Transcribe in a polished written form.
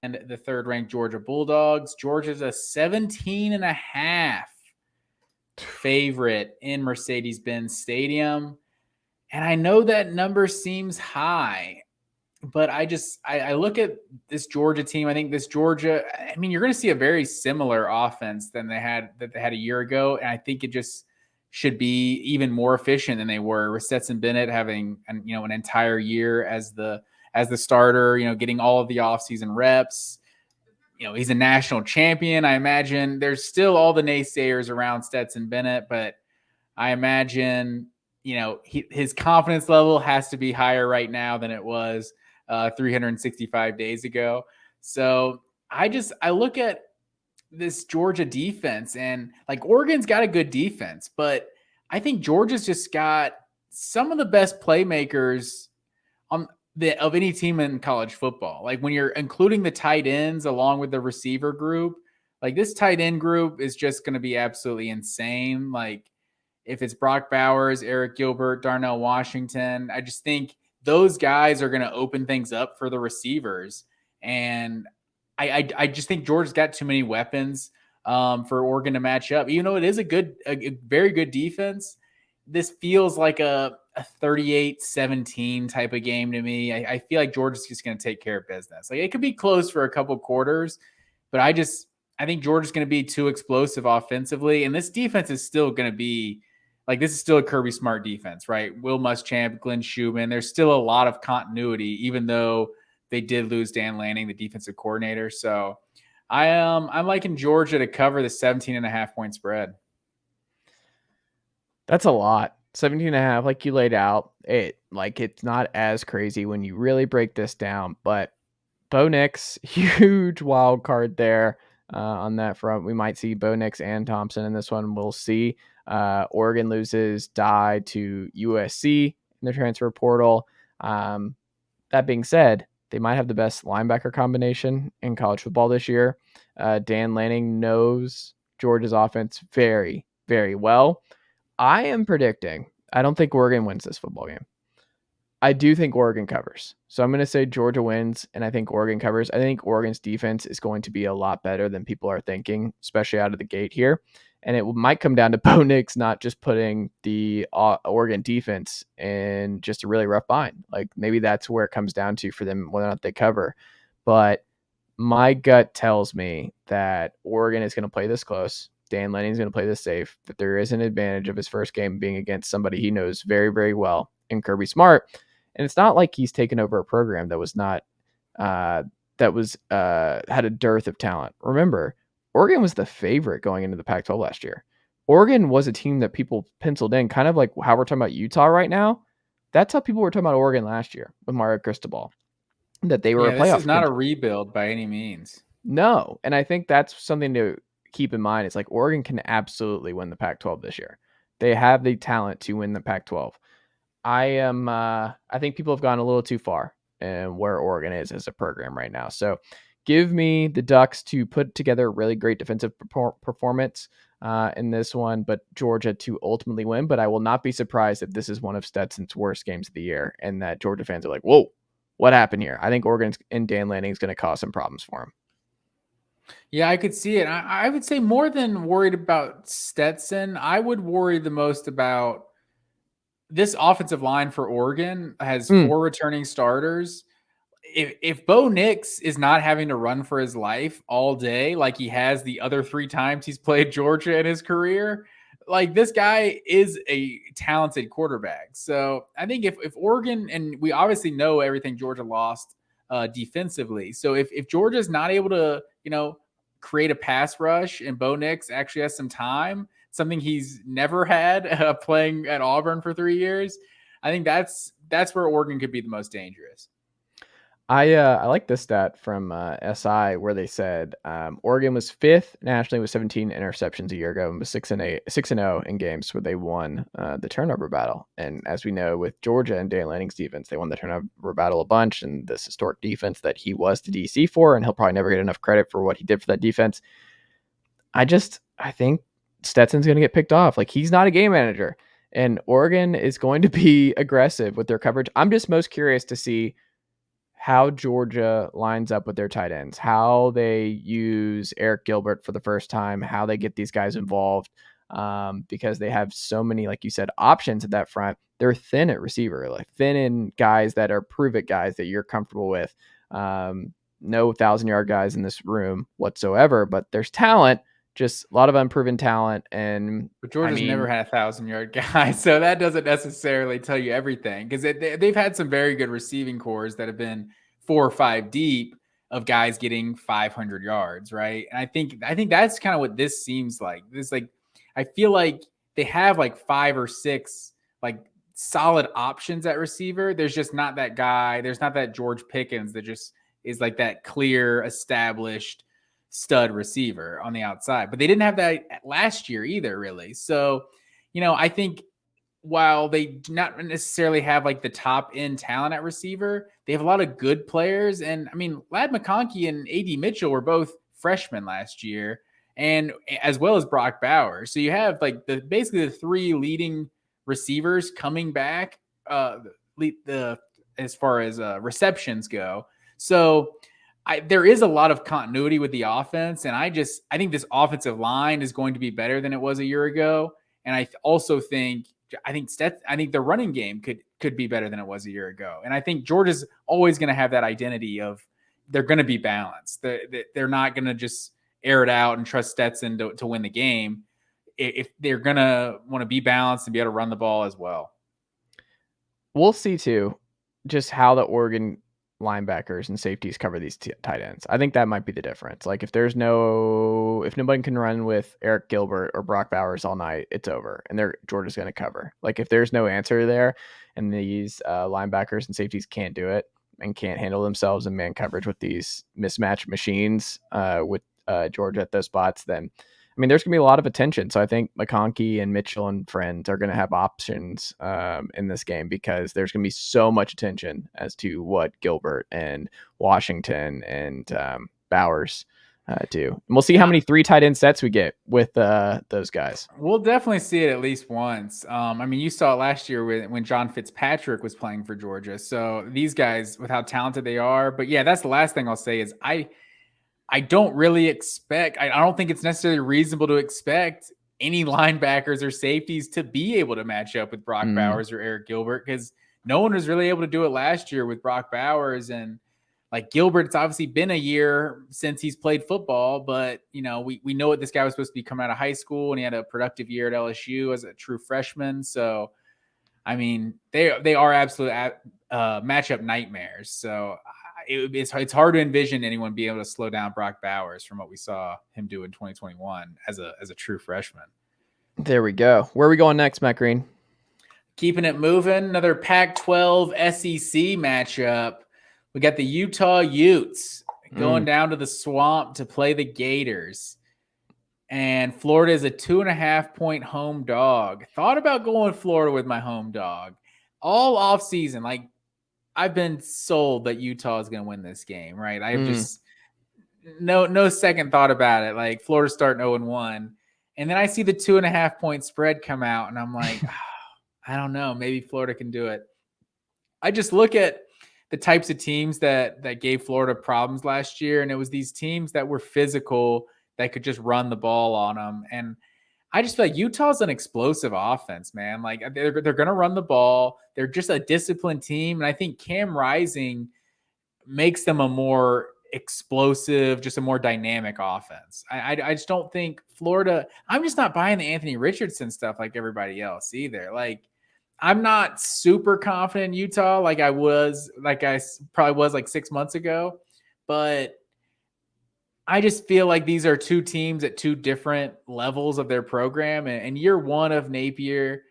And the third-ranked Georgia Bulldogs. Georgia's a 17.5 favorite in Mercedes-Benz Stadium. And I know that number seems high, but I look at this Georgia team. I think this Georgia, you're going to see a very similar offense than they had a year ago. And I think it just should be even more efficient than they were, with Stetson Bennett having an entire year as the starter, getting all of the offseason reps. He's a national champion. I imagine there's still all the naysayers around Stetson Bennett, but I imagine, his confidence level has to be higher right now than it was 365 days ago. So I look at this Georgia defense, and like, Oregon's got a good defense, but I think Georgia's just got some of the best playmakers of any team in college football. Like, when you're including the tight ends along with the receiver group, like, this tight end group is just going to be absolutely insane. Like, if it's Brock Bowers, Eric Gilbert, Darnell Washington, I just think those guys are going to open things up for the receivers. And I just think Georgia's got too many weapons for Oregon to match up. Even though it is a very good defense, this feels like a 38-17 type of game to me. I feel like Georgia's just going to take care of business. Like, it could be close for a couple quarters, but I think Georgia's going to be too explosive offensively. And this defense is still going to be like, this is still a Kirby Smart defense, right? Will Muschamp, Glenn Schumann. There's still a lot of continuity, even though they did lose Dan Lanning, the defensive coordinator. So I'm liking Georgia to cover the 17.5 point spread. That's a lot. 17.5, like you laid out, it's not as crazy when you really break this down, but Bo Nix, huge wild card there on that front. We might see Bo Nix and Thompson in this one. We'll see. Oregon loses Dye to USC in the transfer portal. That being said, they might have the best linebacker combination in college football this year. Dan Lanning knows Georgia's offense very, very well. I am predicting, I don't think Oregon wins this football game. I do think Oregon covers. So I'm going to say Georgia wins, and I think Oregon covers. I think Oregon's defense is going to be a lot better than people are thinking, especially out of the gate here. And it might come down to Bo Nix not just putting the Oregon defense in just a really rough bind. Like, maybe that's where it comes down to for them, whether or not they cover. But my gut tells me that Oregon is going to play this close. Dan Lanning's going to play this safe, that there is an advantage of his first game being against somebody he knows very, very well in Kirby Smart. And it's not like he's taken over a program that was not, had a dearth of talent. Remember, Oregon was the favorite going into the Pac-12 last year. Oregon was a team that people penciled in, kind of like how we're talking about Utah right now. That's how people were talking about Oregon last year with Mario Cristobal, that they were a playoff. This is not a rebuild by any means. No, and I think that's something to keep in mind. It's like, Oregon can absolutely win the Pac-12 this year. They have the talent to win the Pac-12. I think people have gone a little too far and where Oregon is as a program right now. So give me the Ducks to put together a really great defensive performance in this one, but Georgia to ultimately win. But I will not be surprised if this is one of Stetson's worst games of the year and that Georgia fans are like, whoa, what happened here? I think Oregon and Dan Lanning is going to cause some problems for him. Yeah, I could see it. I would say, more than worried about Stetson, I would worry the most about this offensive line for Oregon. Has 4 returning starters. If Bo Nix is not having to run for his life all day like he has the other 3 times he's played Georgia in his career, like, this guy is a talented quarterback. So I think if Oregon, and we obviously know everything Georgia lost defensively. So if Georgia's not able to, create a pass rush and Bo Nix actually has some time, something he's never had playing at Auburn for 3 years, I think that's where Oregon could be the most dangerous. I like this stat from SI where they said Oregon was 5th nationally with 17 interceptions a year ago and was 6-0 in games where they won the turnover battle. And as we know, with Georgia and Dan Lanning's defense, they won the turnover battle a bunch, and this historic defense that he was the DC for, and he'll probably never get enough credit for what he did for that defense. I think Stetson's going to get picked off. Like, he's not a game manager. And Oregon is going to be aggressive with their coverage. I'm just most curious to see how Georgia lines up with their tight ends, how they use Eric Gilbert for the first time, how they get these guys involved, because they have so many, like you said, options at that front. They're thin at receiver, like thin in guys that are prove-it guys that you're comfortable with. No 1,000-yard guys in this room whatsoever, but there's talent, just a lot of unproven talent. And But Georgia's never had a 1,000-yard guy, so that doesn't necessarily tell you everything, because they've had some very good receiving cores that have been 4 or 5 deep of guys getting 500 yards, right? And I think that's kind of what this seems like. This like I feel like they have like 5 or 6 like solid options at receiver. There's just not that guy. There's not that George Pickens that just is like that clear, established stud receiver on the outside. But they didn't have that last year either, really. So, I think while they do not necessarily have like the top end talent at receiver, they have a lot of good players. And I mean, Ladd McConkey and AD Mitchell were both freshmen last year, and as well as Brock Bowers. So you have like basically the 3 leading receivers coming back as far as receptions go. So there is a lot of continuity with the offense, and I think this offensive line is going to be better than it was a year ago. And I also think the running game could be better than it was a year ago. And I think Georgia's always going to have that identity of they're going to be balanced. They're not going to just air it out and trust Stetson to win the game. If they're going to want to be balanced and be able to run the ball as well. We'll see too, just how the Oregon linebackers and safeties cover these tight ends. I think that might be the difference. Like if nobody can run with Eric Gilbert or Brock Bowers all night, it's over, and Georgia's going to cover. Like if there's no answer there, and these linebackers and safeties can't do it and can't handle themselves in man coverage with these mismatched machines with Georgia at those spots, then I mean, there's going to be a lot of attention. So I think McConkey and Mitchell and friends are going to have options in this game, because there's going to be so much attention as to what Gilbert and Washington and Bowers do. And we'll see how many 3 tight end sets we get with those guys. We'll definitely see it at least once. I mean, you saw it last year when John Fitzpatrick was playing for Georgia. So these guys, with how talented they are. But yeah, that's the last thing I'll say is I don't really expect, I don't think it's necessarily reasonable to expect any linebackers or safeties to be able to match up with Brock Bowers or Eric Gilbert, because no one was really able to do it last year with Brock Bowers. And like Gilbert, it's obviously been a year since he's played football, but we know what this guy was supposed to be coming out of high school, and he had a productive year at LSU as a true freshman. So, I mean, they are absolute matchup nightmares. So it's hard to envision anyone being able to slow down Brock Bowers from what we saw him do in 2021 as a true freshman. There we go. Where are we going next, Matt Green? Keeping it moving. Another Pac-12 SEC matchup. We got the Utah Utes going down to the Swamp to play the Gators. And Florida is a 2.5-point home dog. Thought about going Florida with my home dog all off season. Like, I've been sold that Utah is going to win this game, right? I have just no second thought about it. Like Florida's starting 0-1, and then I see the 2.5-point spread come out, and I'm like, I don't know, maybe Florida can do it. I just look at the types of teams that gave Florida problems last year, and it was these teams that were physical that could just run the ball on them. And I just feel like Utah's an explosive offense, man. Like they're going to run the ball. They're just a disciplined team. And I think Cam Rising makes them a more explosive, just a more dynamic offense. I just don't think Florida, I'm just not buying the Anthony Richardson stuff like everybody else either. Like I'm not super confident in Utah like I probably was like 6 months ago, but I just feel like these are 2 teams at 2 different levels of their program. And year 1 of Napier,